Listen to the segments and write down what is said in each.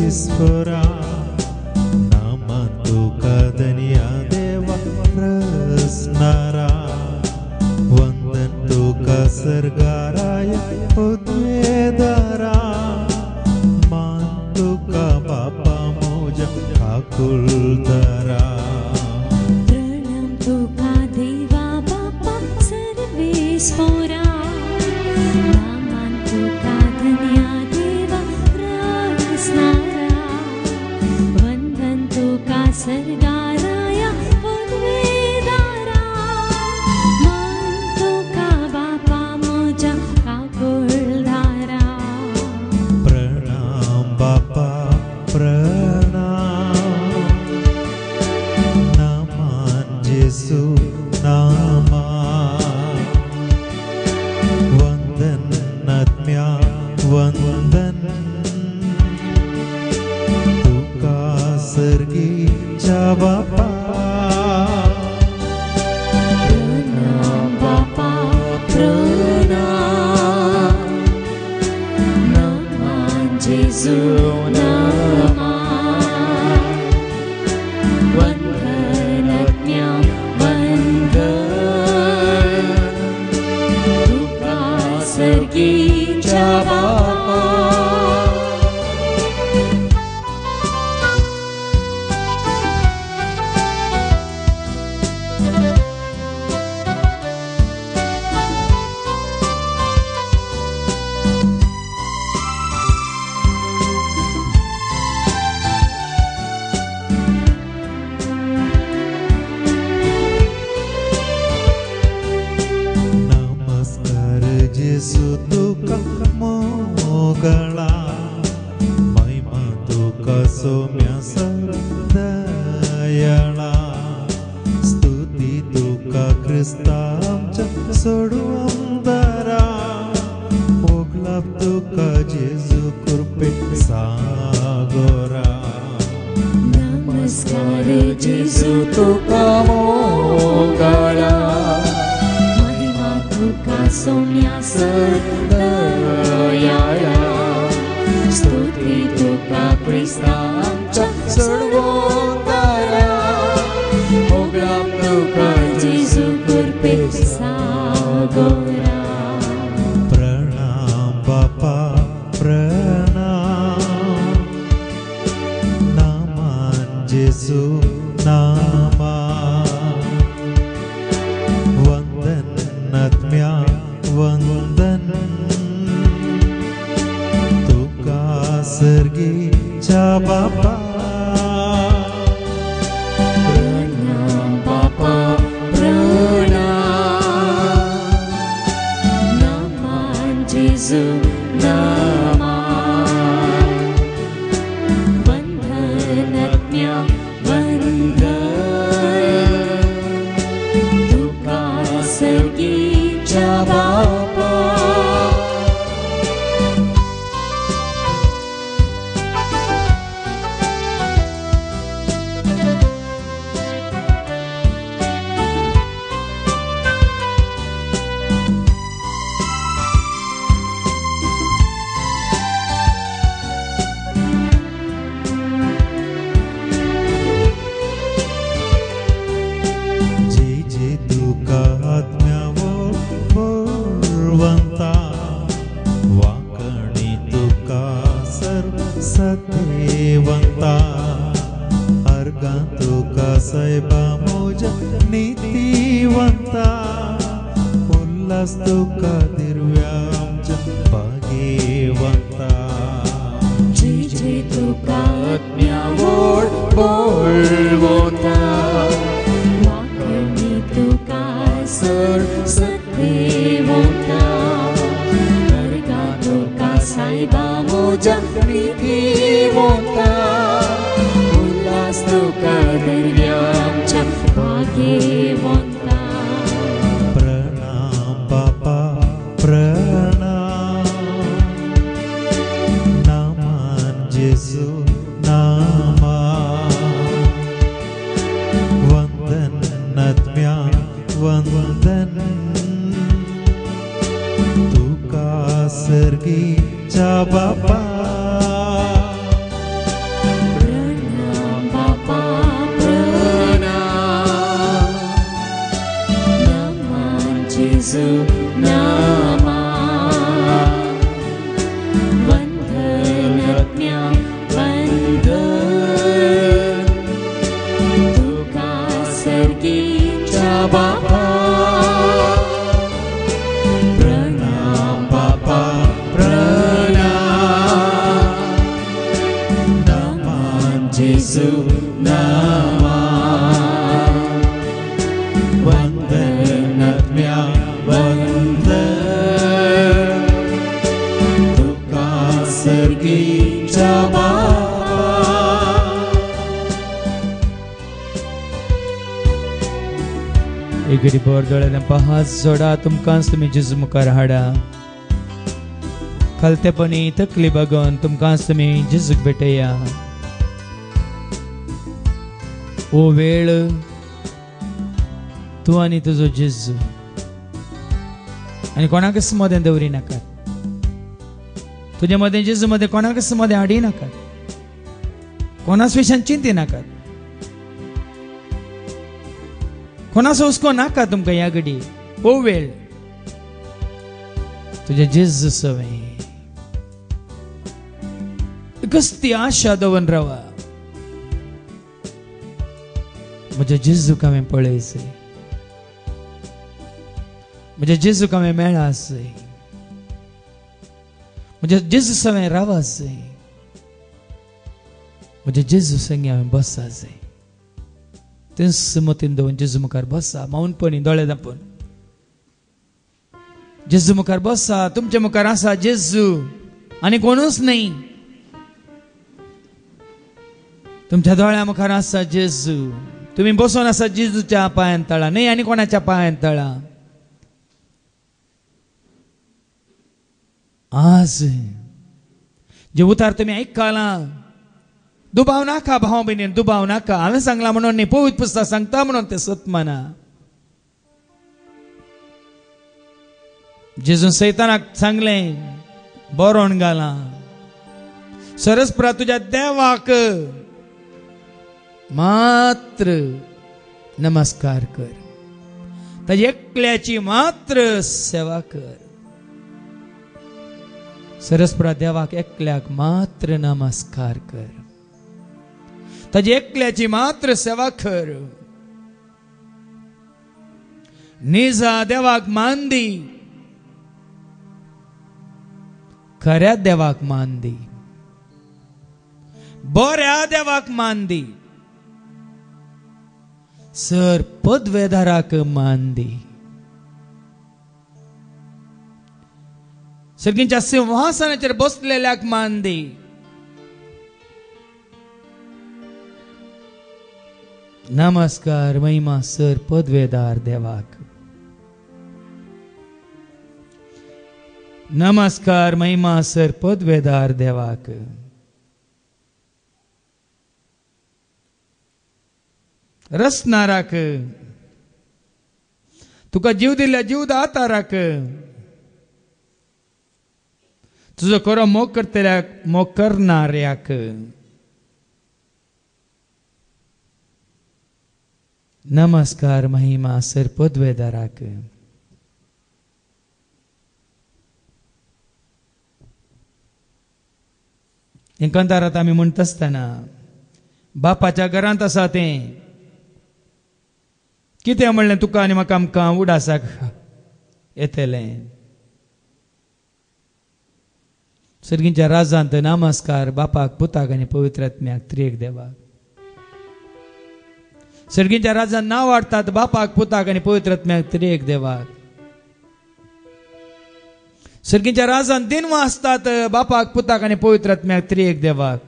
सर्वेश्वरा नामन तुका धन्या देवा रचणारा वंदन तुका सर्गाराया उद्वेदारा मान तुका बापा मोजा आकुलदारा प्रणाम तुका देवा बापा सर्वेश्वरा नामान तुका धन्या देवा रचणारा वंदन तुका सर्गाराया उद्वेदारा मान तुका बापा मोजा आकुलदारा प्रणाम बापा प्रणाम नामान जेसु नामा वंदन आत्म्या वंदन तुका सर्गीच्या बापा प्रणाम बापा प्रणाम नामान जेसु नामा वंदन आज्ञा वंदन तुका सर्गीच्या बापा नमस्कार जेसु तुका मोगळा महिमा तुका सौम्या दयाळा स्तुती तुका ख्रिस्ता आमच्या सोडवंदारा ओगलाप तुका जेजू कृपे सागोरा नमस्कार जेसु तुका मोगळा महिमा तुका सौम्या दयाळा स्तुती तुका ख्रिस्ता आमच्या सोडवंदारा ओगलाप तुका जेजू कृपे सागोरा प्रणाम बापा प्रणाम नामान जेसु नामा वंदन आत्म्या वंदन तुका सर्गीच्या बापा प्रणाम बापा प्रणाम नामान जेसु नामा वंदन आज्ञा वंदन तुका सर्गीच्या बापा जे जे तुका आत्म्या बोलवंता वाकणी तुका सर्व सत्यवंता अर्गा तुका सैबा मोजा नीतिवंता उल्हास तुका दिव्या आमच्या भाग्यवंता जे जे तुका आज्ञा बोलवंता वाकणी तुका सत्यवंता अर्गा तुका सायबा मोजा नीतिवंता उल्हास तुका दिव्या आमच्या भाग्यवंता प्रणाम बापा प्रणाम नामान जेसु नामा वंदन आत्म्या वंदन तुका सर्गीच्या बापा नामान जेसू नामान वंदन आत्म्या वंदन तुका सर्गीच्या बापा एक रिपोर दोळ्यान हात जोडा तुमकांच तुमी जेजू मुखार हाडा खलतेपणी तकली बघून तुमकांच तुमी जेजूक भेटया ओ वेळ तू आनी तुजो जेजू आनी कोणाकच मदें दवरी नाकात तुजे मदें जेजू मदें कोणाकच मदें हाडी नाकात कोणाच विशयान चिंती नाकात कोणाचो हुस्को नाका तुमकां ह्या घडी ओ वेळ तुझ्या जेजू सवय कसती आशा दवन रावा म्हज्या जेजूक हांवें पळयसय म्हज्या जेजूक हांवें मेळासय म्हज्या जेजू सवय रावासय म्हज्या जेजू संगी हांवें बसासय तेच मतीन दवरून जेजू मुखार बसा मौनपणी दोळे धांपून जेजू मुखार बसा तुमच्या मुखार आसा जेजू आनी कोणूच नाही तुमच्या दोळ्या मुखार आसा जेजू तुम्ही बसून आसा जेजूच्या पांयां तळा नाही आनी कोणाच्या पांयां तळा आज जे उतार तुम्ही आयकला दुबाव नाका भाव भयणीन दुबाव नाका हांवें सांगला म्हणून न्ही पवित्र पुस्तक सांगता म्हणून ते सत माना जेजून सैतानाक सांगलें बरोवन घाला सरस्प्रा तुझ्या देवाक मात्र नमस्कार कर ताच्या एकल्याची मात्र सेवा कर सरस्प्रा देवाक एकल्याक मात्र नमस्कार कर ताची एकल्याची मात्र सेवा कर निजा देवाक मान दी खऱ्या देवाक मान दी बऱ्या देवाक मान दी सर पदवेदाराक मान दी सर्गींच्या सिंहासनाचेर बसलेल्याक मान दी नमस्कार महिमा सर पदवेदार देवाक नमस्कार महिमा सर पदवेदार देवाक रसनाराक तुका जीव दिल्ल्या जीवदाताराक तुजो खरो मोग करतल्याक मोग करणाऱ्याक नमस्कार महिमा सर पदवेदाराक एकांतारात आमी म्हणटा आसतना बापाच्या घरांत आसा तें कितें म्हणलें तुका आनी म्हाका आमकां उडासाक येतलें सर्गींच्या राजांत नमस्कार बापाक पुताक आनी पवित्र आत्म्याक त्रिएक देवाक सर्गींच्या राजांत नांव वाडटात बापाक पुताक आनी पवित्र आत्म्याक त्रिएक देवाक सर्गींच्या राजांत दिनवां आसतात बापाक पुताक आनी पवित्र आत्म्याक त्रिएक देवाक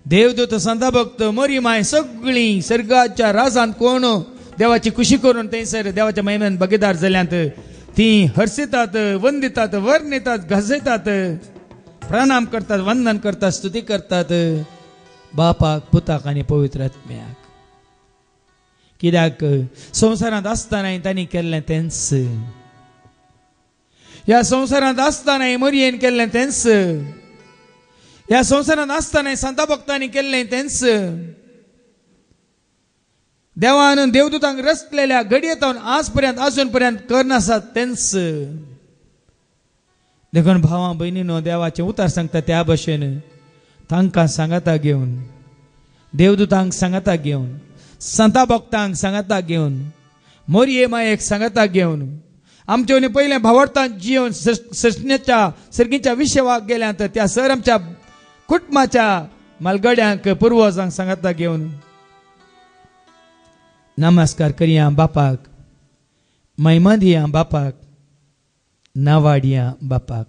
देवदूत संत भक्त मरी माय सगळीं सर्गाच्या राजांत कोण देवाची खुशी करून थंयसर देवाच्या महिम्यान भागीदार जाल्यांत ती हर्षितात वंदितात वर्णितात गाजयतात प्रणाम करतात वंदन करतात स्तुती करतात बापाक पुताक आनी पवित्र आत्म्याक कित्याक संवसारांत आसतना तांणी केल्लें तेंच ह्या संवसारांत आसतना मरयेन केल्लें तेंच ह्या संवसारांत आसतना संत भक्तांनी केल्लें तेंच देवान देवदूतांक रचलेल्या घडयेतावन आज पर्यंत अजून पर्यंत करनासात तेंच देखून भावां भयणीनो देवाचें उतार सांगता त्या भशेन तांकां सांगाता घेवन देवदूतांक सांगाता घेवन संत भक्तांक सांगाता घेवन मोरये मायेक सांगाता घेवन आमच्या पहिले भावार्थान जीवन सृष्टीच्या सर्गीच्या विषयाक गेल्यानंतर त्या सर आमच्या कुटुंबाच्या मालगड्यांक पुर्वजांक सांगता घेवन नमस्कार करिया बापाक, महिमा दिया बापाक, नावाडिया बापाक.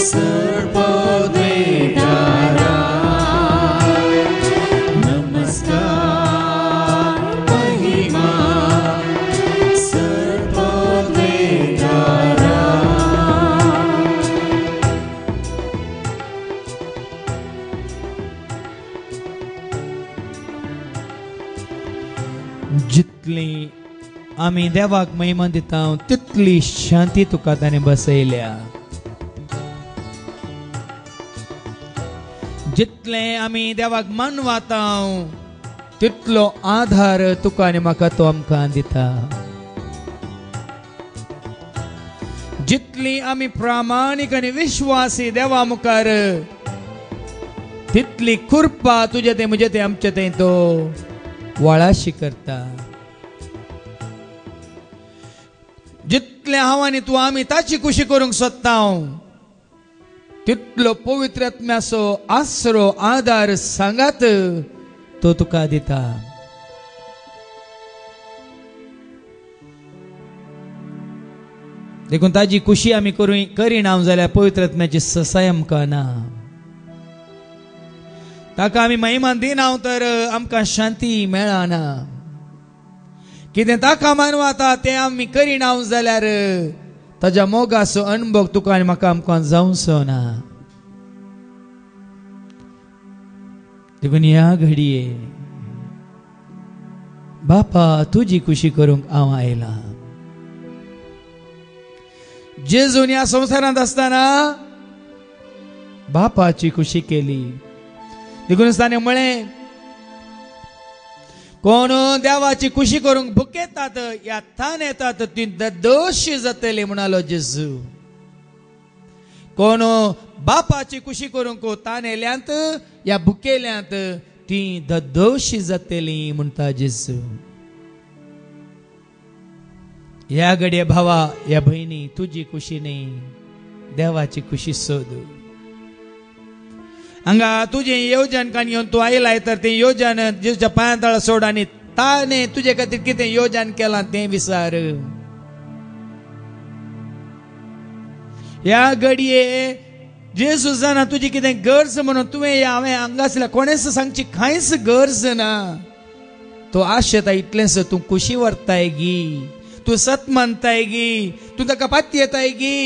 सर्वोद्वेदारा नमस्कार महिमा सर्वोद्वेदारा जितली आम्ही देवाक महिमा दिता तितली शांती तुका ताणे बसयल्या. जितले आम्ही देवाक मानवाता तितलो आधार तुका आनी म्हाका तो आमकां दिता. जितली आम्ही प्रामाणिक आनी विश्वासी देवा मुखार तितली कृपा तुझे ते म्हजे ते आमचे ते तो वळाशी करता. जितले हांव आनी तूं आमी ताची खुशी करूंक सोदता तितलो पवित्र आत्म्याचो आसरो आधार सांगात तो तुका दिता. देखून ताजी खुशी आमी करिना जाल्यार पवित्र आत्म्याची ससाय आमकां ना. ताका आमी महिमा दिना तर आमकां शांती मेळना. कितें ताका मानवाता तें आमी करिना जाल्यार ताज्या मोगाचो अनुभव तुका आनी म्हाका आमकां जावचो ना. देखून ह्या घडये बापा तुजी खुशी करूंक हांव आयला. जेजून ह्या संवसारांत आसतना बापाची खुशी केली. देखून ताणें म्हळें कोण देवाची खुशी करूंक भुकेतात या थान येतात ती दोशी जातली म्हणालो जेजू. कोण बापाची खुशी करूंक तान येल्यांत या भुकेल्यांत ती दोशी जातली म्हणटा जेजू. या घडये भावा या भयणी तुजी खुशी न्ही देवाची खुशी सोद. हांगा तुजें योजन कान येवन तूं आयलाय तर तें योजन जेजूच्या पांया तळा सोड आनी ताणें तुजे खातीर कितें योजन केलां तें विचार. ह्या घडये जेजू जाणा तुजी कितें गरज म्हणून तुवें हांवें हांगा आसल्या कोणेच सांगची कांयच गरज ना. तो आशेता इतलेंच तूं खुशी व्हरताय गी, तूं सत मानताय गी, तूं ताका पाती येताय गी,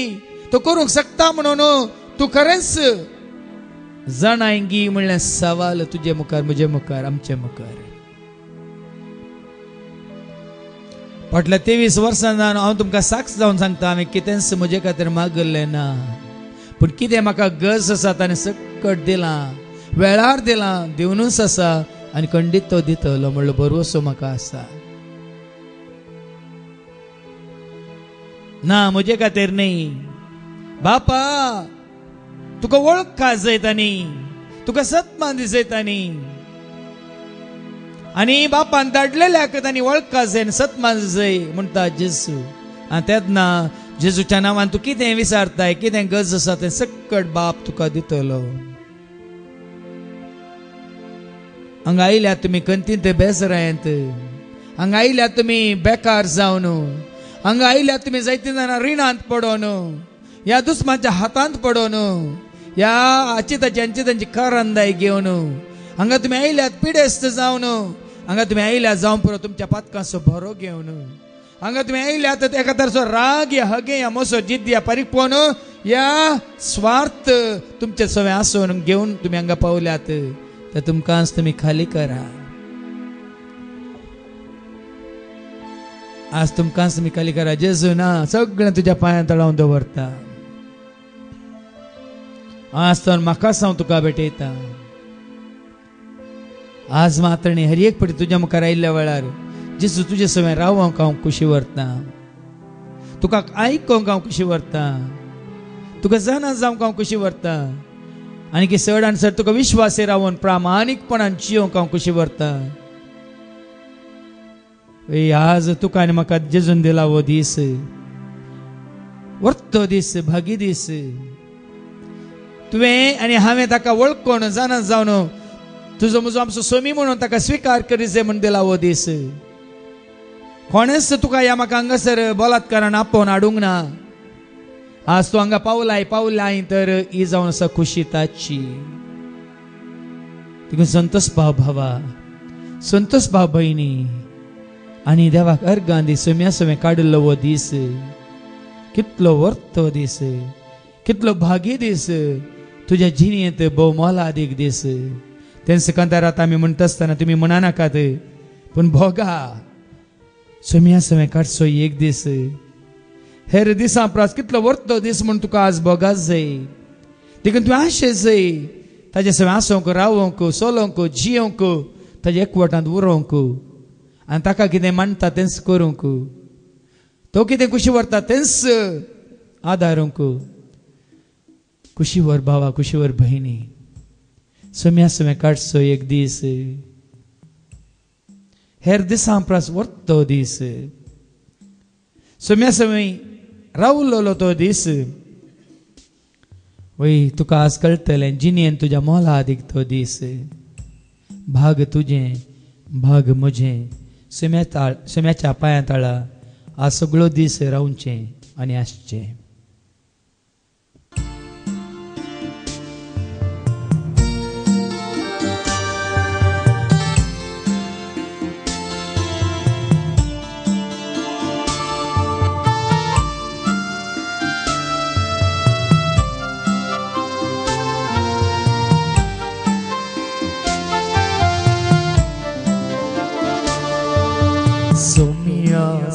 तो करूंक शकता म्हणून तूं खरेंच जाणायगी म्हणल्यार सवाल तुजे मुखार म्हजे मुखार आमचे मुखार. फाटल्या 23 वर्सां जावन हांव तुमकां साक्ष जावन सांगता हांवें कितेंच म्हजे खातीर मागल्लें ना. पूण कितें म्हाका गरज आसा ताणें सकट दिलां, वेळार दिलां, दिवनूच आसा आनी खंडीत तो दितलो म्हणलो भरवसो म्हाका आसा. ना म्हजे खातीर न्ही बापा तुका वळखा जैतानी, तुका सत्मान दिसयतानी आनी बापान धाडलेल्याक तांणी वळखा जाय सत्मान जाय म्हणटा जेजू. आनी तेन्ना जेजूच्या नांवान तूं कितें विचारताय कितें गरज आसा तें सकट बाप तुका दितलो. हांगा आयल्यात तुमी खंतींत बेसरायंत, हांगा आयल्यात तुमी बेकार जावन, हांगा आयल्यात तुमी जायतीं जाणां रिणांत पडोन, ह्या दुस्मानच्या हातांत पडोन, ह्या हाची तांची कारांदाय घेवन हांगा तुमी आयल्यात पिडेस्त जावन, हांगा तुमी आयल्यात जावं पुरो तुमच्या पातकांचो भरो घेवन, हांगा तुमी आयल्यात एका तरेचो राग या हगे या मोसो जिद्द या परिपोवन या स्वार्थ तुमचे सगळे आसून घेवन तुमी हांगा पावल्यात. तर तुमकांच तुमी खाली करा. आज तुमकांच तुमी खाली करा. जेजू ना सगळें तुज्या पांयां तळावन दवरता. आज तर म्हाकाच हांव तुका भेटयता. आज मात्रणी हर एक फावटी तुज्या मुखार आयिल्ल्या वेळार जेजू तुजे सवय रावोंक हांव खुशी व्हरता, तुका आयकोंक हांव खुशी व्हरता, तुका जाणा जावंक हांव खुशी व्हरता आनी की चड आनी चड तुका विश्वासी रावून प्रामाणीकपणान जियोंक हांव खुशी व्हरता. आज तुका आनी म्हाका जेजून दिला हो दीस, वर्तो दीस, भागी दीस. तुवें आनी हांवें ताका वळखून जाणा जावन तुजो म्हजो आमचो सोमी म्हणून ताका स्विकार करी जाय म्हूण दिला हो दीस. कोणेच तुका ह्या म्हाका हांगासर बलात्कारान आपोवन हाडूंक ना. आज तू हांगा पावलाय तर ही जावन आसा खुशीताची. देखून संतोष भावा संतोष भयणी आनी देवाक अर्गां दी सोम्या काडिल्लो हो दीस कितलो वर्थ हो दीस, कितलो भागी दीस, तुज्या जिणेंत भोव मोलादीक दीस. तेंच कंतारात आमी म्हणटा आसतना तुमी म्हणा नाकात, पूण भोगा सोम्या काडचो एक दीस. हेर दिसां प्रास कितलो वर्थ दीस म्हूण तुका आज भोगाच जाय. देखून तुवें आशें जाय ताजे सगळें आसूंक, रावोंक, चलोवंक, जियोंक, ताजे एकवटांत उरोवंक आनी ताका कितें मांडटा तेंच करूंक, तो कितें खुशी व्हरता तेंच आदारूंक. खुशी व्हर भावा, खुशी व्हर भयणी. सोम्या काडचो एक दीस. हेर दिसां प्रास वर्थ दीस. सोम्या रावलोलो तो दीस. वय तुका आज कळटलें जिणेन तुज्या मोलादीक तो दीस. भाग तुजें, भाग म्हजें. सोम्याच्या पांयां ताळा आज सगळो दीस रावचें आनी आसचें.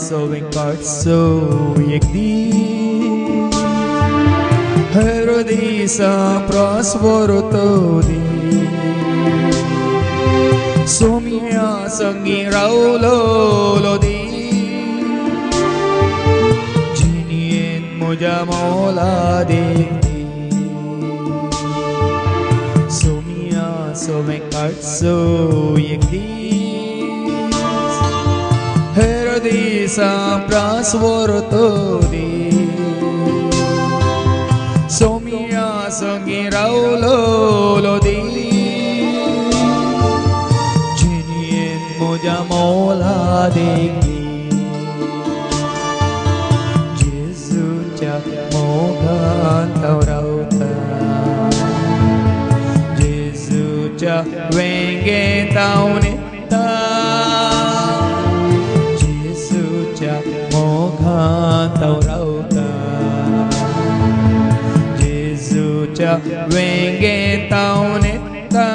Sommia kaडचो एक दीस. हेर दिसां प्रास व्हरतो दीस. सोम्या संगी रावलोलो दीस. जिणेंत म्हज्या मोलादीक दीस. सोम्या काडचो एक दीस. हेर दिसां प्रास व्हरतो दीस. सोम्या संगी रावलोलो दीस. जिणेंत म्हज्या मोलादीक दीस. जेजूच्या मोगांत हांव रावता. जेजूच्या वेंगेंत हांव न्हिदता. मोगांत हांव रावता. जेजूच्या वेंगेंत हांव न्हिदता.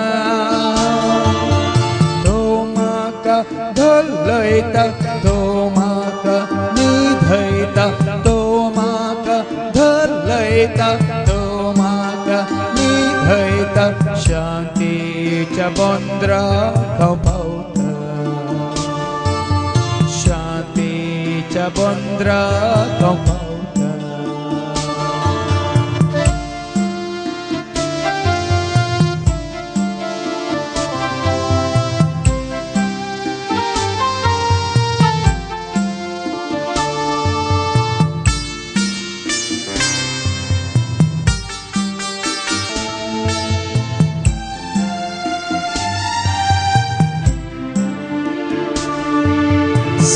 तो म्हाका धरलयता, तो म्हाका न्हिदयता. तो म्हाका धरलयता, तो म्हाका न्हिदयता. शांतीच्या बंदराक हांव पावता. शांतीच्या बंदराक हांव पावता.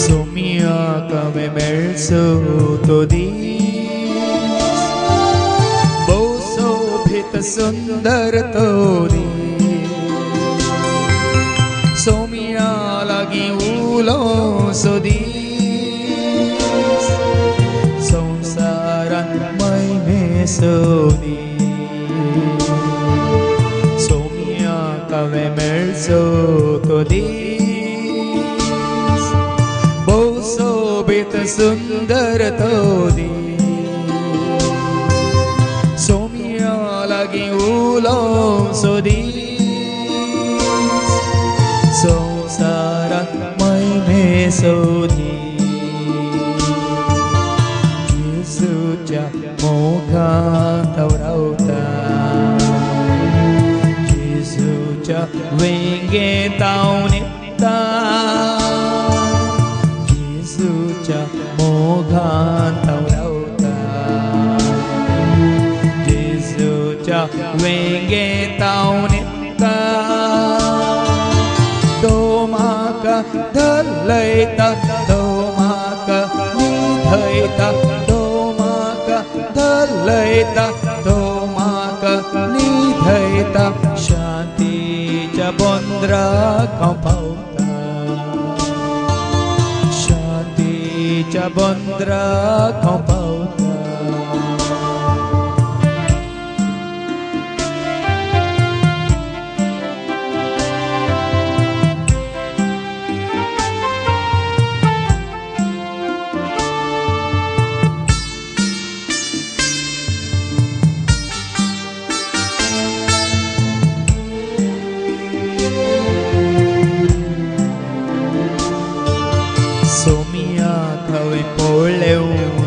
Somiaka me melso to dis. Boso phita sundar to dis. Somia lagi ulo so dis. Samsaran mai me so dis. Somiaka me melso to dis. सुंदर तो दी. सोम्या लागी उलो सो दीस. संसारात मैमे सो दीस. जेजूच्या मोगांत हांव रावता. जेजूच्या वेंगेंत हांव न्हिदता. मोगांत हांव रावता. जेजूच्या वेंगेंत हांव न्हिदता. तो म्हाका धरलयता. तो म्हाका न्हिदयता. तो म्हाका धर घालयता तो म्हाका न्हिदयता शांतीच्या बंदराक हांव पावता शांतीच्या बंदराक हांव पावता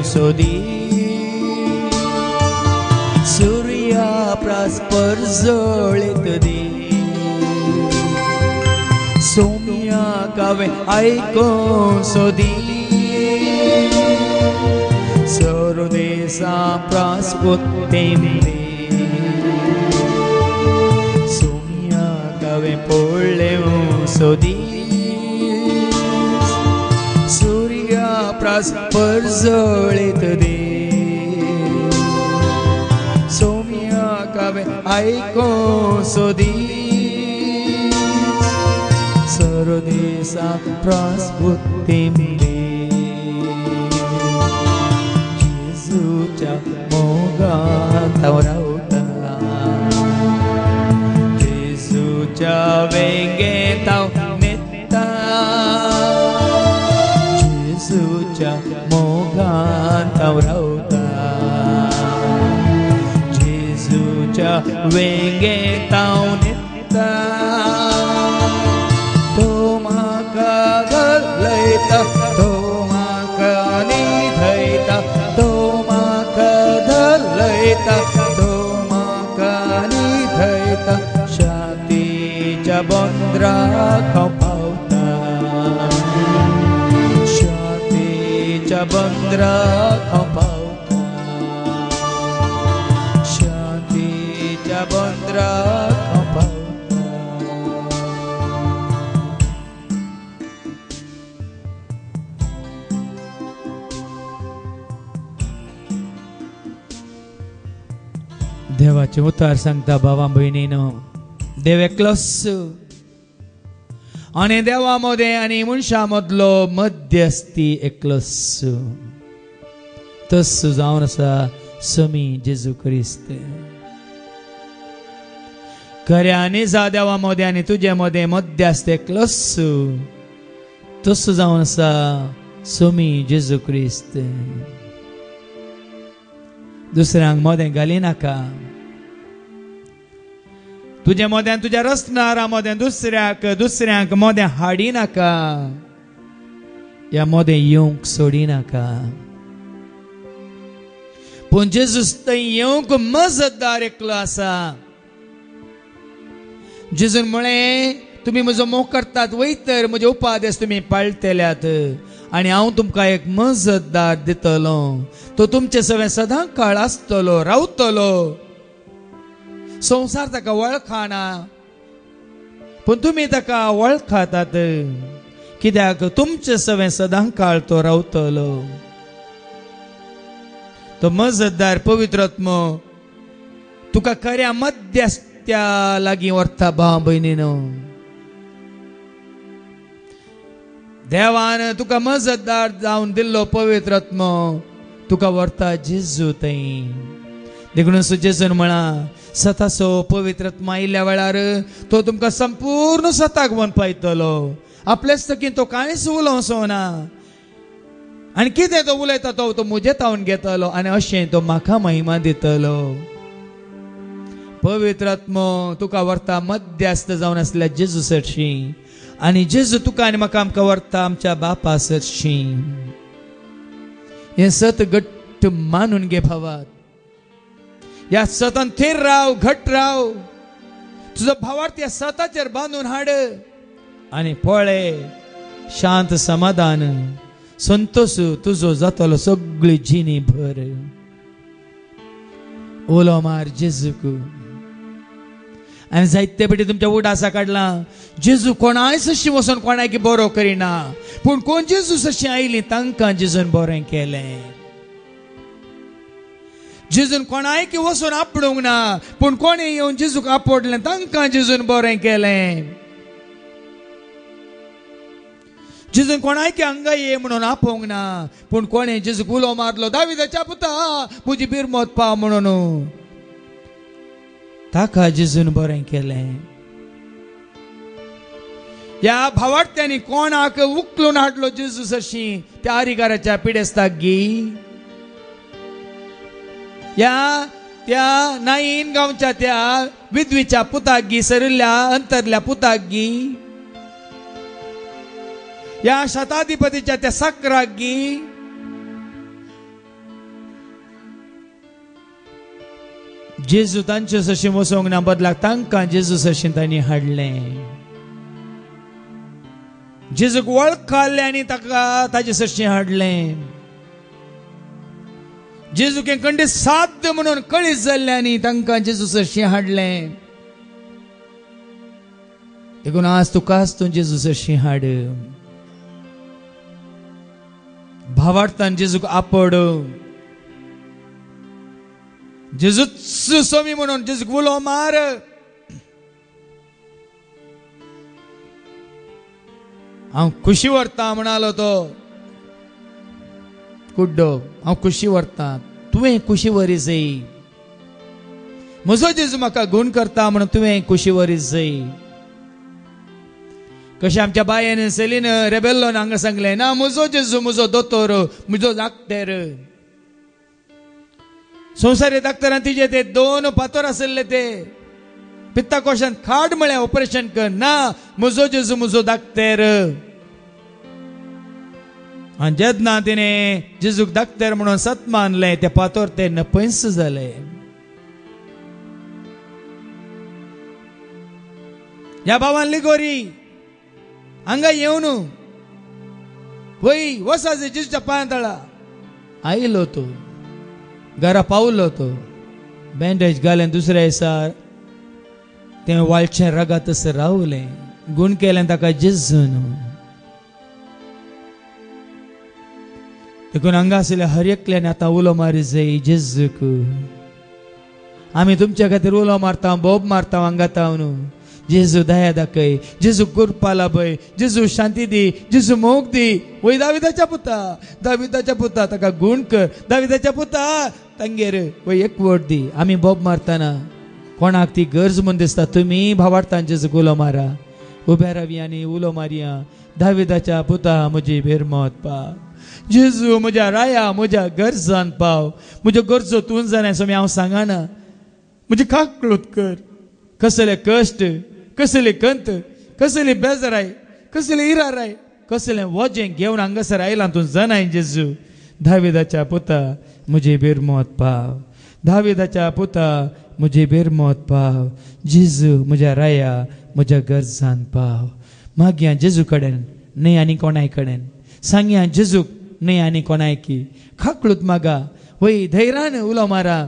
सोदी सूर्या प्रास्पर जळीत दी सोम्या कावे आयको सोदी सर्वदेशा प्रास्पुत्तेम सोम्या कावे पोळ्ळे सोदी प्रास्पर जळीत दे सोम्या कावे आयको सोदी सर्वदेशा प्रास्पुत्तेम दे जेजूच्या मोगात हांव रावता जेजूच्या वेंगेत हांव मोगात हांव रावता जेजूच्या वेंगेत हांव न्हिदता तो म्हाका घालयता तो म्हाका न्हिदयता तो म्हाका घालयता तो म्हाका न्हिदयता शांतीच्या बंदराक हांव पावता बंदराक हांव पावता शांतीच्या बंदराक हांव पावता देवाचे उतार सांगता भावां भयणीनो देव एकलोच आणि देवा मध्ये आणि मनशा मदलो मध्यस्थी एकलोच तस जावन आसा समी जेजू क्रिस्त खऱ्यांनी जा देवा मध्ये आणि तुझे मध्ये मध्यस्थ एकलोच तस जावन आसा समी जेजू क्रिस्त दुसऱ्यांक मोदें घालिनाका तुझे मोद्यान तुझ्या रचणारा मोद्यान दुसऱ्यांक मोदें हाडी नाका या मोदें येवंक सोडी नाका पूण जेजूस थंय येवंक मजतदार एकलो आसा जेजून म्हळें तुमी म्हजो मोग करतात वयतर म्हजे उपादेश तुमी पाळटल्यात आनी हांव तुमकां एक मजतदार दितलो तो तुमचे सगळें सदां काळ आसतलो रावतलो संसार ताका वळखाना पूण तुमी ताका वळखातात कित्याक तुमचे सगळें सदां काळ तो रावतलो तो मजतदार पवित्र आत्मो तुका खऱ्या मध्यस्थ्या लागीं व्हरता भाव भयणीनो देवान तुका मजतदार जावन दिल्लो पवित्र आत्मो तुका व्हरता जेजू थंय देखून जेजून म्हणा सतासो पवित्र आत्मा आयिल्ल्या वेळार तो तुमकां संपूर्ण सताक वन पायतलो आपलेच तकीन तो कांयच उलोवचो ना आनी कितें तो उलयता तो म्हजे तावन घेतलो आनी अशें तो म्हाका महिमा दितलो पवित्र आत्मो तुका व्हरता मध्यस्थ जावन आसल्या जेजू सरशी आनी जेजू तुका आनी म्हाका आमकां व्हरता आमच्या बापा सरशी हें सत घट्ट मानून घे भावात या सतान थीर राव घट राव तुझो भावार्थ या सताचेर बांदून हाड आनी पळय शांत समाधान संतोष तुजो जातलो सगळी जिणी भर ओलो मार जेजूक आनी जायते फाटी तुमच्या उडासा काडला जेजू कोणाय सशी वचून कोणाक बरो करिना पूण कोण जेजू सशी आयली तांकां जेजून बरें केलें जेजून कोणायक वचून आपडूंक ना, पूण कोणी येवन जेजूक आपडलें तांकां जेजून बरें केलें. जेजून कोणायक हांगा ये म्हणून आपोवंक ना, पूण कोणें जेजूक उलो मारलो, दाविदाच्या पुता म्हजी बिरमोत पाव म्हणून, ताका जेजून बरें केलें. ह्या भावार्थ्यांनी कोणाक उखलून हाडलो जेजू सरशी त्या आरिगाराच्या पिडेस्ताक गी. त्या नाईन गांवच्या त्या विधवीच्या पुताक गी, सरिल्ल्या अंतरल्या पुताक गी, या शताधिपतीच्या त्या साकराक गी, जेजू तांचे सरशी वचोंक ना, बदलाक तांकां जेजू सरशी तांणी हाडलें. जेजूक वळखले आनी ताका ताजे सरशी हाडलें. जेजूक हें खंडीत साध्य म्हणून कळीत जाल्लें आनी तांकां जेजू सरशी हाडलें. देखून आज तुकाच तूं जेजू सरशी हाड. भावार्थान जेजूक आपड. जेजूच सोमी म्हणून जेजूक उलो मार. हांव खुशी व्हरता म्हणालो तो कुड्डो. हांव खुशी व्हरता, तुवें खुशी व्हरी जाय. म्हजो जेजू म्हाका गूण करता म्हणून तुवें खुशी व्हरी जाय. कशें आमच्या बायेन सेलीन रेबेल्लोन हांगा सांगलें, ना म्हजो जेजू म्हजो दोतोर, म्हजो धाकटेर. संवसारी धाकटरान तिचे ते 2 फातर आसले, ते पित्ता कोशांत खाड म्हळ्यार ऑपरेशन कर. ना, म्हजो जेजू म्हजो धाकटेर. आनी जेन्ना तिणें जेजूक धाकटेर म्हणून सत मानलें, ते फातर ते नपयस जाले. ह्या भावान लिगोरी हांगा येवन वय वसा जेजूच्या पांयां आयलो. तो घरा पावलो. तो बँडेज घालें. दुसऱ्या दिसा ते वाळचें रगात रावलें. गूण केलें ताका जेजून. देखून हांगा आसले हर एकल्यान आतां उलो मारी जाय जेजूक. आमी तुमच्या खातीर उलो मारता, बोब मारता हांगा न्हू. जेजू दया दाखय, जेजू कृपा लाभय, जेजू शांती दी, जेजू मोग दी. वय दाविदाच्या पुता, दाविदाच्या पुता ताका गूण कर. दाविदाच्या पुता तांगेर वय एक वोट दी. आमी बोब मारतना कोणाक ती गरज म्हूण दिसता, तुमी भावार्थान जेजूक उलो मारा. उबे रावया आनी उलो मारया. दाविदाच्या पुता म्हजी बिरमोत पाव. जेजू म्हज्या राया, म्हज्या गरजान पाव. म्हज्यो गरजो तूं जाणाय सोमी हांव सांगना. म्हजी काकळूत कर. कसले कश्ट, कसली कंत, कसली बेजाराय, कसली इराराय, कसलें वजें घेवन हांगासर आयलां तूं जाणाय जेजू. दाविदाच्या पुता म्हजी बिरमोत पाव. दाविदाच्या पुता म्हजी बिरमोत पाव. जेजू म्हज्या राया, म्हज्या गरजान पाव. मागया जेजू कडेन, न्ही आनी कोणाय कडेन. सांगया जेजूक, न्ही आनी कोणायकी. खाकळूत मागा. वय धैर्यान उलो मारा.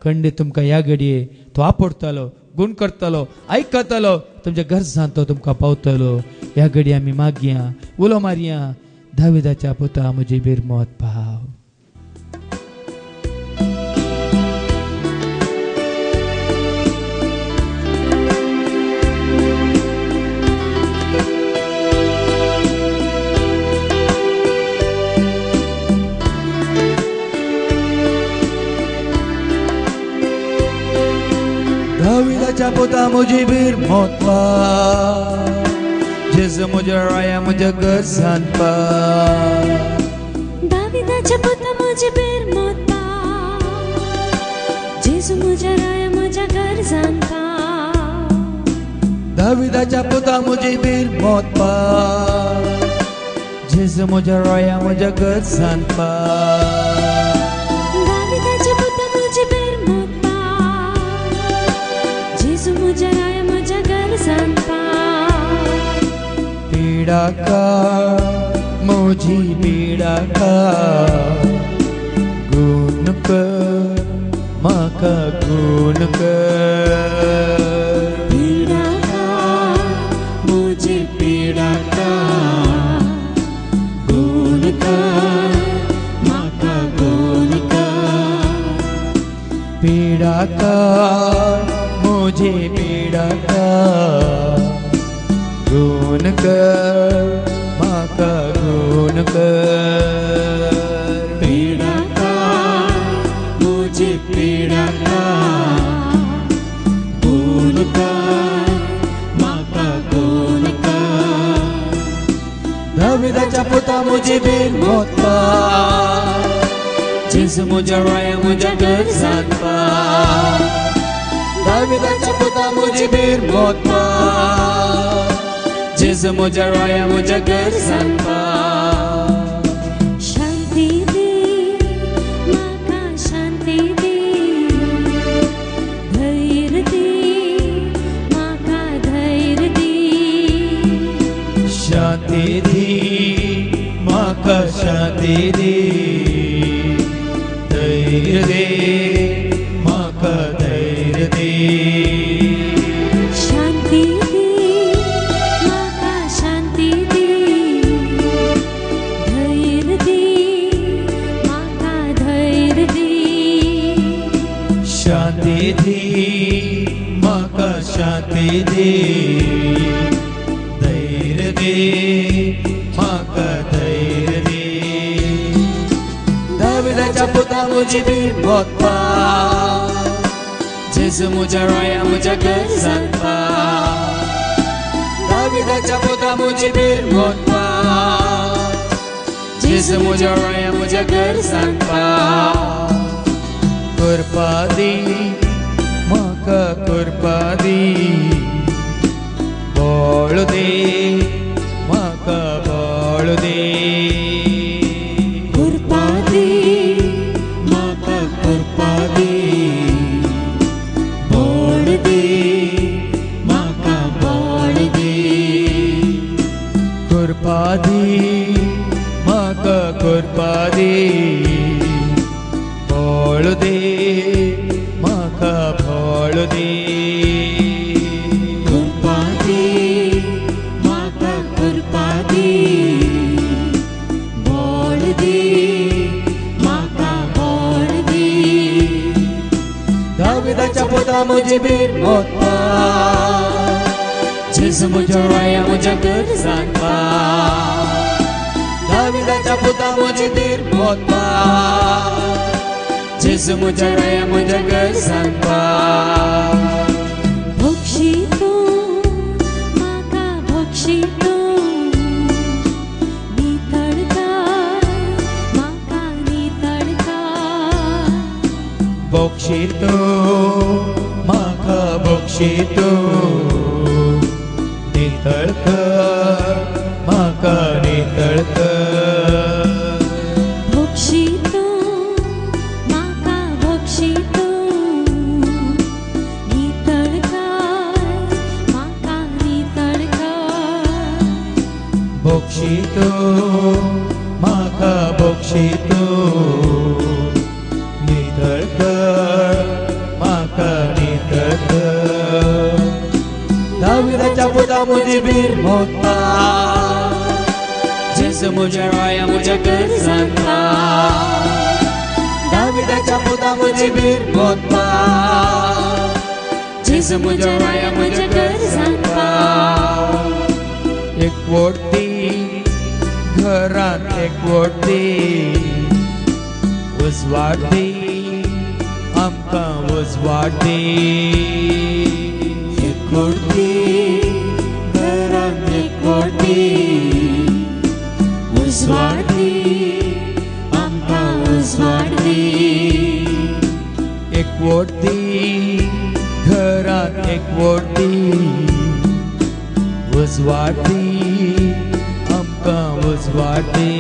खंडीत तुमकां ह्या घडये तो आपडटलो, गूण करतलो, आयकतलो. तुमच्या गरजान तो तुमकां पावतलो. ह्या घडये आमी मागया, उलो मारया. दाविदाच्या पुता म्हजी बिरमोत पाव. दाविदाच्या पुता म्हजी बिरमोत पाव. जेजू म्हज्या राया, म्हज्या गरजान पाव. दाविदाच्या पुता म्हजी बिरमोत पाव. जेजू म्हज्या राया, म्हज्या गरजान पाव. दाविदाच्या पुता म्हजी बिरमोत पाव. जेजू म्हज्या राया, म्हज्या गरजान पाव. दाविदाच्या पुता म्हजी बिरमोत पाव. जेजू म्हज्या राया, म्हज्या गरजान पाव. पीडाकार म्हजी पीडाकार. गूण कर म्हाका गूण कर. पीडाकार म्हजी पीडाकार. गूण कर म्हाका गूण कर. मुझे पीड़ा का गुण कर माँ का गुण कर पीड़ा का मुझे पीड़ा का गुण कर माँ का गुण कर दाविदाचा पुता मुझे बीर मौत पा जिस मुझे रोया मुझे घर सांपा दाविदाचा पुता मुझे बीर मौत पा जिस मुझे रोया मुझे घर सांपा शांति दे माँ का शांति दे धैर्य दे माँ का धैर्य दे शांति दी माँ का शांति दी धैर्य दे माँ का धैर्य दे शांति दे माँ का शांति दे धैर्य दे माँ का धैर्य दे शांति दी माँ का शांति दे धैर्य दे माँ का धैर्य दे दाविदाचा पुता मुझे बीर मौत पा जिस मुझे रोया मुझे घर सांपा दाविदाचा पुता मुझे बीर मौत पा जिस मुझे रोया मुझे घर सांपा कृपा दी माँ का कृपा दी बोल दे माँ का बोल दे कृपा दे माँ का कृपा दे बोल दे माँ का बोल दे कृपा दी माँ का कृपा दी बोल दे माँ का बोल दे कृपा दे माँ का कृपा दे बोल दे माँ का बोल दे दाविदाचा पुता मुझे बीर मौत पा जिस मुझे रोया मुझे घर सांपा दाविदाचा पुता मुझे बीर मौत पा जिस मुझे रोया मुझे घर सांपा भक्षितो माँ का भक्षितो नितळता माँ का नितळता बक्षितो माँ का बक्षितो नितळक माँ का नितळक भक्षितो माँ का भक्षितो नितळता माँ का नितळता बक्षितो माँ का बक्षितो नितळक माँ का नितळक दाविदाचा पुता मुझे बीर मौत पा जिस मुझे रोया मुझे घर सांपा दाविदाचा पुता मुझे बीर मौत पा जिस मुझे रोया मुझे घर सांपा एक वोटी घरात एक वोटी उजवाडी आमका उजवाडी एक कोटी घरात एक कोटी उजवाडी आमका उजवाडी एक वोटी घरात एक वोटी उजवाडी आमका उजवाडी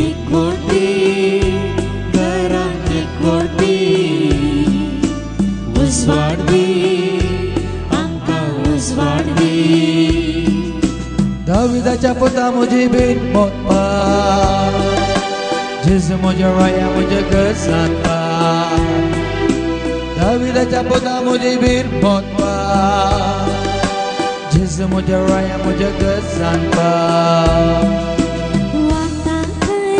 एक कोटी घरात एक कोटी उजवाडी आमका उजवाडी दाविदाचा पुता मुझे बीर मौत पा जिस मुझे रोया मुझे घर सांपा दाविदाचा पुता मुझे बीर मौत पा जिस मुझे रोया मुझे घर सांपा वाटा काय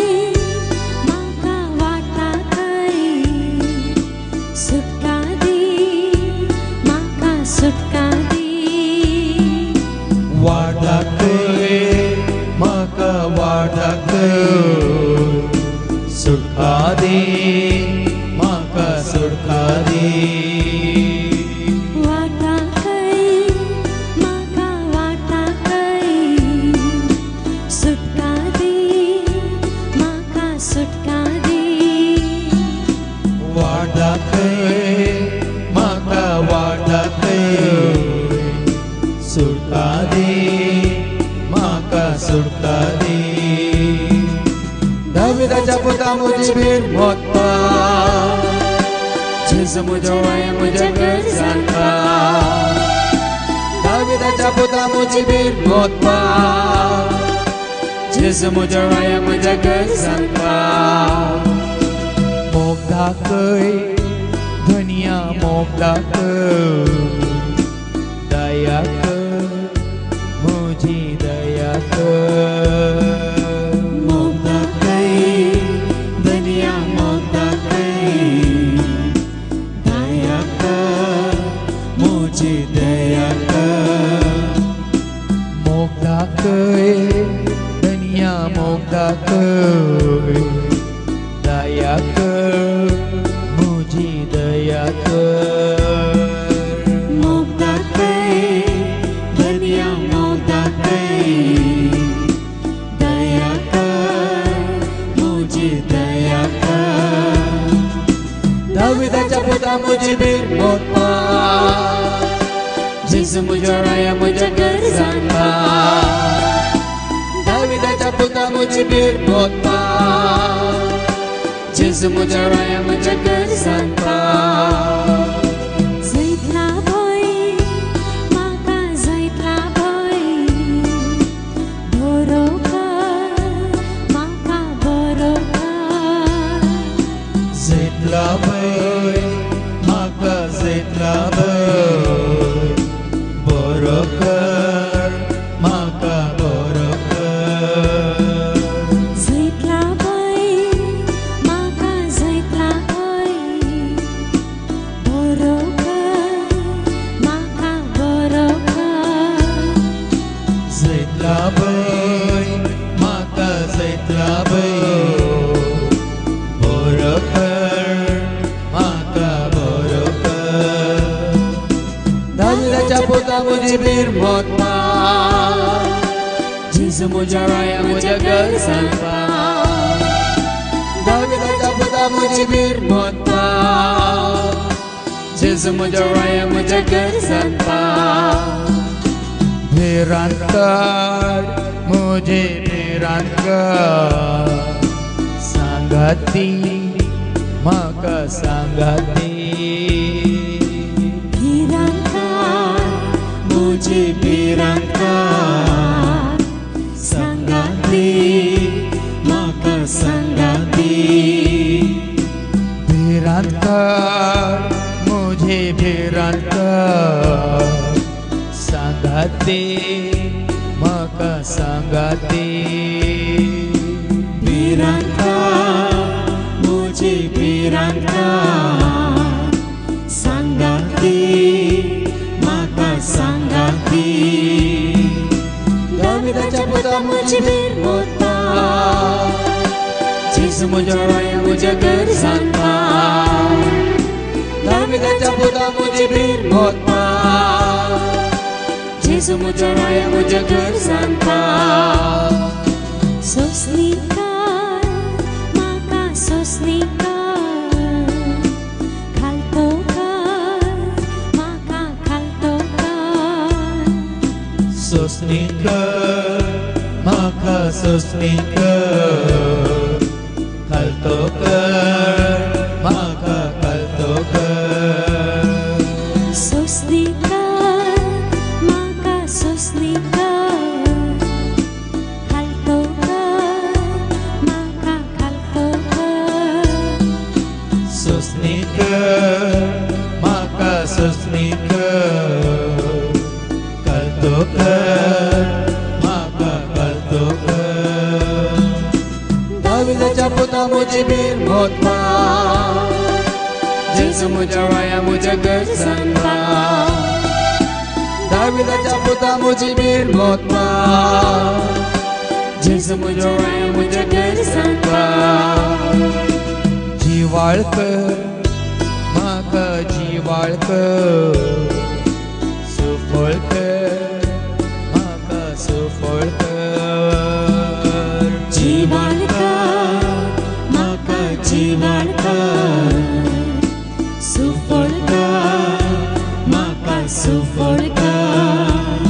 माँ का वाटा काय सुटका दे दे म्हाका सुटका दे वाटा खंय म्हाका वाटा खंय सुटका दे म्हाका सुटका दे वाटा खंय म्हाका वाटा खंय सुटका दे म्हाका सुटका दे दाविदाच्या पुता मुजीबीर मोतपा जेजू म्हज्या वाया म्हज्या गरजांका दाविदाच्या पुता मुजीबीर मोतपा जेजू म्हज्या वाया म्हज्या गरजांका मोग दाखय धनिया मोग दाखय दया कर मुझी दया कर मोग दाखय धनिया मोग दाखय दया कर मुझी दया कर मोग दाखय धनिया मोग दाखय दया कर मुझी दया कर मोग दाखय धनिया मोग दाखय दया कर मुझी दया कर दाविदाच्या पुता मुजीबीर मोतपा जेजू म्हज्या वाया म्हज्या गरजांका दाविदाच्या पुता मुजीबीर मोतपा जेजू म्हज्या वाया म्हज्या गरजांका जैतला भय म्हाका जैतला भय बरो कर म्हाका बरो कर जैतला भय म्हाका जैतला भय बरो कर म्हाका बरो कर जैतला भय म्हाका जैतला भय बरो कर म्हाका बरो कर जैतला भय म्हाका जैतला भय बरो कर म्हाका बरो कर दाविदाच्या पुता मुजीबीर मोतपा जेजू म्हज्या वाया म्हज्या गरजांका दाविदाच्या पुता मुजीबीर मोतपा जेजू म्हज्या वाया म्हज्या गरजांका भेरांत काड मुझे भेरांत काड सांगाती म्हाका सांगाती भिरांका मुझे भेरांत सांगाती म्हाका सांगाती भेरांत काड मुझे भेरांत सांगाते म्हाका सांगाते भेरांत मुझे भेरांत सांगाते म्हाका सांगाते दाविदाच्या पुता मुजीबीर मोतपा जेजू म्हज्या वाया म्हज्या गरजांका दाविदाच्या पुता मुजीबीर मोतपा जेजू म्हज्या वाया म्हज्या गरजांका सोसली कर म्हाका सोसली कर खालतो कर म्हाका खालतो कर सोसणी कर म्हाका सोसणी कर खालतो कर म्हाका खालतो कर सोसली कर म्हाका सोसली कर खालतो कर म्हाका खालतो कर सोसणी कर म्हाका सोसणी कर खालतो कर म्हाका खालतो कर दाविदाच्या पुता मुजीबीर मोतपा जेजू म्हज्या वाया म्हज्या गरजांका दाविदाच्या पुता मुजीबीर मोतपा जेजू म्हज्या वाया म्हज्या गरजांका जिवाळ कर म्हाका जिवाळ कर सुफळ कर म्हाका सुफळ कर जिवाळ कर म्हाका जिवाळ कर सुफळ कर म्हाका सुफळ कर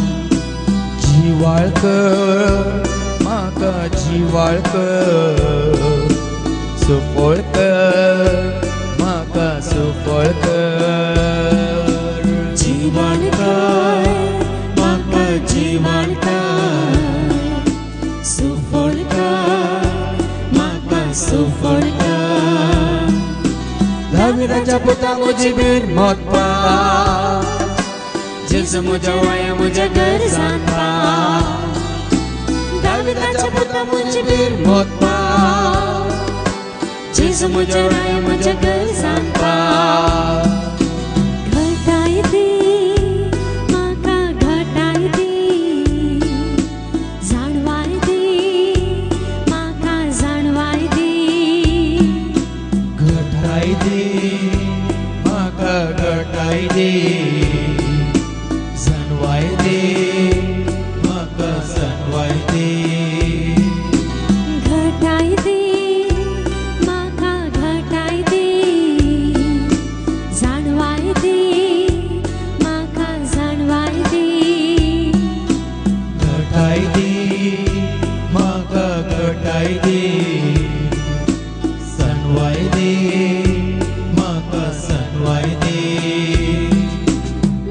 जिवाळ कर म्हाका जिवाळ कर सुफळ कर म्हाका सुफळ कर जिवाळ कर म्हाका जिवाळ कर सुफळ कर म्हाका सुफळ कर दाविदाच्या पुता म्हजी बीर मोत पा जेजू म्हज्या वया म्हज्या गरजांत पा दाविदाच्या पुता म्हजी बीर मोत पा जेजू म्हज्या वया म्हज्या गरजांत पा घटाय दी म्हाका घटाय दी जाणवाय दी म्हाका जाणवाय दी घटाय दे म्हाका घटाय दे जाणवाय दे म्हाका जाणवाय दे घटाय दी म्हाका घटाय दी जाणवाय दी म्हाका जाणवाय दी घटाय दे म्हाका घटाय दे जाणवाय दे म्हाका जाणवाय दे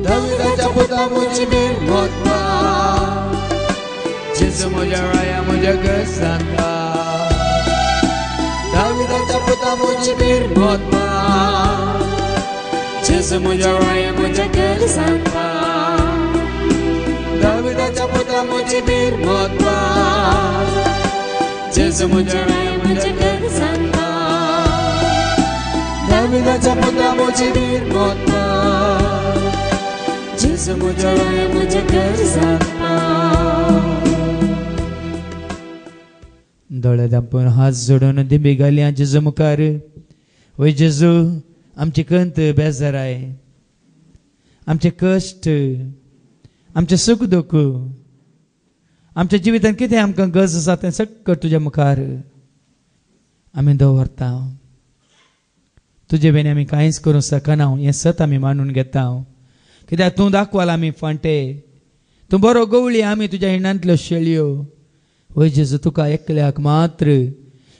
दाविदाच्या पुता म्हजी बीर मोत पा जेजू म्हज्या वया म्हज्या गरजांत पा दाविदाच्या पुता म्हजी बीर मोत पा जेजू म्हज्या वया म्हज्या गरजांत पा दाविदाच्या पुता म्हजी बीर मोत पा जेजू म्हज्या वया म्हज्या गरजांत पा दाविदाच्या पुता म्हजी बीर मोत पा जेजू म्हज्या वया म्हज्या गरजांत पा दोळे धांपून हात जोडून दिबी घालया जेजू मुखार वय जेजू आमची कंत बेजाराय आमचे कश्ट आमचे सुख दुख आमच्या जिवितांत कितें आमकां गरज आसा तें सगळें तुज्या मुखार आमी दवरता तुजे बेन आमी कांयच करूं शकना हें सत आमी मानून घेता कित्याक तूं दाखवाला आमी फांटे तूं बरो गवळी आमी तुज्या हिणांतल्यो शेळयो वय जेजू तुका एकल्याक मात्र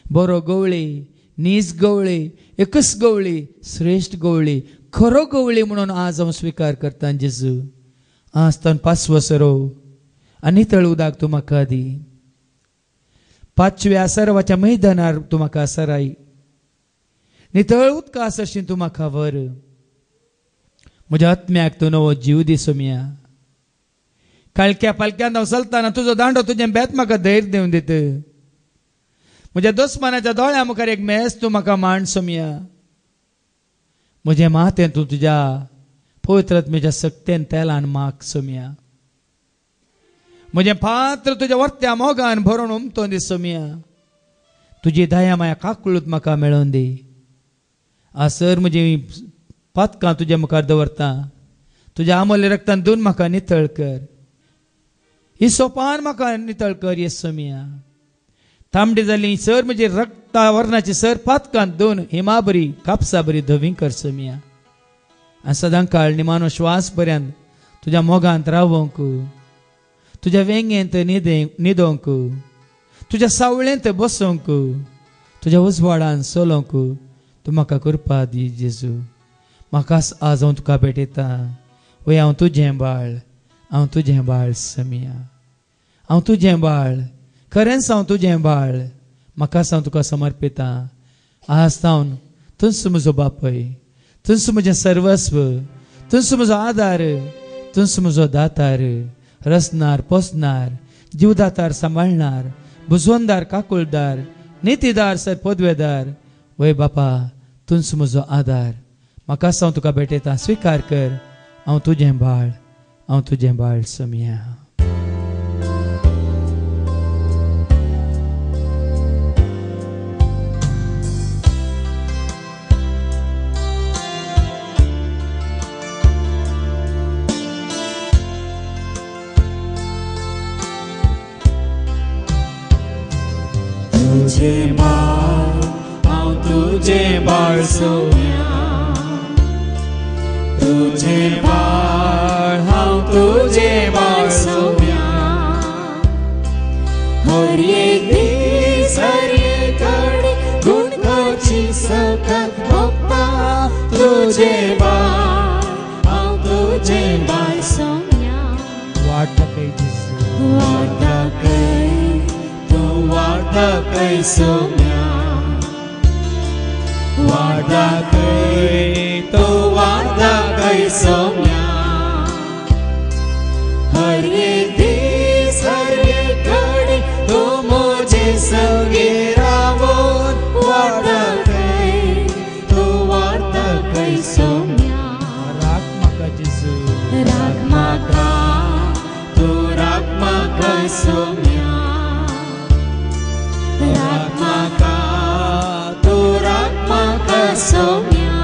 बरो गवळी नीज गवळी एकच गवळी श्रेष्ठ गवळी खरो गवळी म्हणून आज हांव स्विकार करता जेजू आज तान पांचवो सरो आनी तळ उदाक तूं म्हाका दी पांचव्या सर्वाच्या मैदानार तूं म्हाका सराय नितळ उदका आसरशी तूं म्हाका व्हर म्हज्या आत्म्याक तूं नवो जीव दी सोम्या काळक्या पालक्यान हांव चलतना तुजो दांडो तुजें बेत म्हाका धैर्य दिवन दित म्हज्या दुस्मानाच्या दोळ्या मुखार एक मेस तूं म्हाका मांड सोम्या म्हजें मातें तूं तुज्या पवित्र आत्म्याच्या सक्तेन तेलान माग सोम्या म्हजें पात्र तुज्या वर्त्या मोगान भरून उमतो दी सोम्या तुजी दया माया काकुळूत म्हाका मेळोवन दी आसर म्हजी पातकां तुज्या मुखार दवरता तुज्या अमूल्य रक्तान धुवन म्हाका नितळ कर ही सोपान म्हाका नितळ कर ये सोम्या तांबडी जाली सर म्हजी रक्ता वर्णाची सर पातकांत धुवन हिमा बरी कापसा बरी धवी कर सोम्या आनी सदां काळ निमानो श्वास पर्यंत तुज्या मोगांत रावोंक तुज्या वेंगेंत न्हिदोंक तुज्या सावळेंत बसोंक तुज्या उजवाडान चलोंक तूं म्हाका कृपा दी जेजू म्हाकाच आज हांव तुका भेटयता वय हांव तुजें बाळ समिया हांव तुजें बाळ खरेंच हांव तुजें बाळ म्हाकाच हांव तुका समर्पिता आज सावन तुंच म्हजो बापय तुंच म्हजें सर्वस्व तुंच म्हजो आदार तुंच म्हजो दातार रचणार पोसणार जीवदातार सांबाळणार बुजवणदार काकुळदार नितीदार सर पदवेदार वय बापा तुंच म्हजो आदार म्हाकाच हांव तुका भेटयता स्विकार कर हांव तुजें बाळ समिया तुझे बाळ हांव तुझे बाळ सोम्या तुझे बाळ हांव तुझे बाळ सोम्या हर एक दीस हर एक घडी गुण करची सकत भक्ता तुझे बाळ हांव तुझे बाळ सोम्या वाटकय जिसू वाटकय तू वाटकय सोम्या वाटकय तू वाटकय सोम्या हर एक दीस हर एक घडी तू मुझे संगे रावून वाटकय तू वाटकय सोम्या राख म्हाका जिसू राग म्हाका तू राग म्हाका सोम्या राग म्हाका तू राग म्हाका सोम्या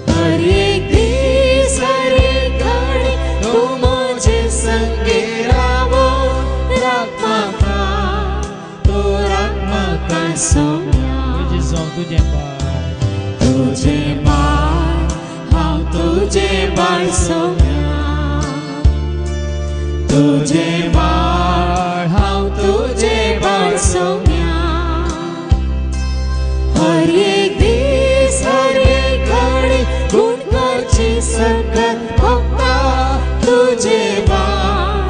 हर एक दीस हर एक घडी तू मुझे संगे रावून राग म्हाका तू राग म्हाका सोम्या जिसू हांव तुझे बाळ तुझे बाळ हांव तुझे बाळ सोम्या तुझे बाळ हांव तुझे बाळ सोम्या हर एक दीस हर एक घडी गुण करची सकत भक्ता तुझे बाळ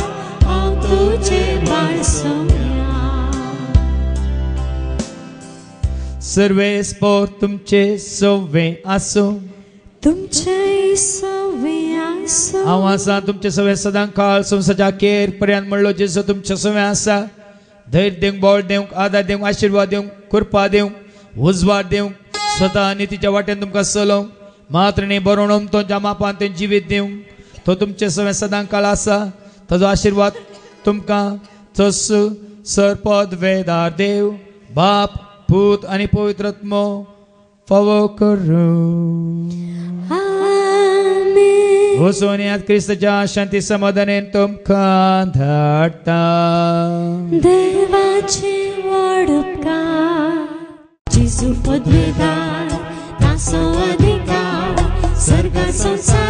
हांव तुझे बाळ सोम्या सर्वे स्पोर तुमचे सवे आसो तुमचे सवे आसो हांव आसा तुमचे सवे सदां काळ संवसाच्या अखेर पर्यंत म्हणलो जेजू तुमचे सवे आसा धैर्य दिवंक बळ दिवंक आदार दिवंक आशिर्वाद दिवंक कृपा दिवंक उजवाड दिवंक स्वता नितीच्या वाटेन तुमकां चलोवंक मात्र न्ही बरोवण तो ज्या मापान ते जिवीत दिवंक तो तुमचे सवे सदां काळ आसा ताजो आशिर्वाद तुमकां चस सरपद वेदार देव बाप पूत आनी पवित्र आत्मो फावो करूं आमेन वचून क्रिस्ताच्या शांती समाधानान तुमकां धाडटा देवाचे व्हड उपकार जेजू पदवेदार ताचो अधिकार सर्ग संसार